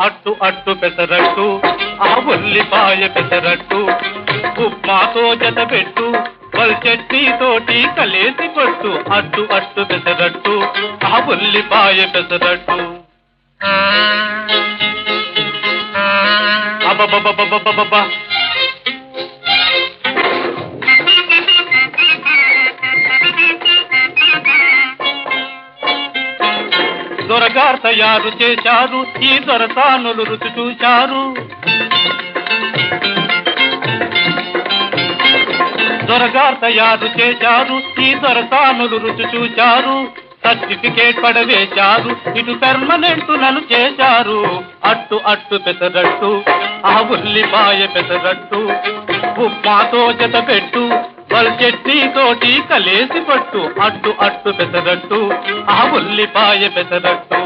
అట్టు అట్టు పెసరట్టు ఆ ఉల్లిపాయ పెసరట్టు ఉప్మాతో జత పెట్టు పల్ చట్నీతోటి కలేసి పట్టు అట్టు అట్టు పెసరట్టు ఆ ఉల్లిపాయ పెసరట్టు అబబబబబబబ దొరగారు తయారు చేశారు ఈ దొరసానులు రుచి చూశారు దొరగారు తయారు చేశారు ఈ దొరసానులు రుచి చూశారు సర్టిఫికేట్ పడవేశారు ఇటు పర్మనెంట్ నన్ను చేశారు అట్టు అట్టు పెసరట్టు ఆ ఉల్లిపాయ పెసరట్టు ఉప్మాతో జత పెట్టు పల్ చట్నీతోటి కలేసి పట్టు అట్టు అట్టు పెసరట్టు ఆ ఉల్లిపాయ పెసరట్టు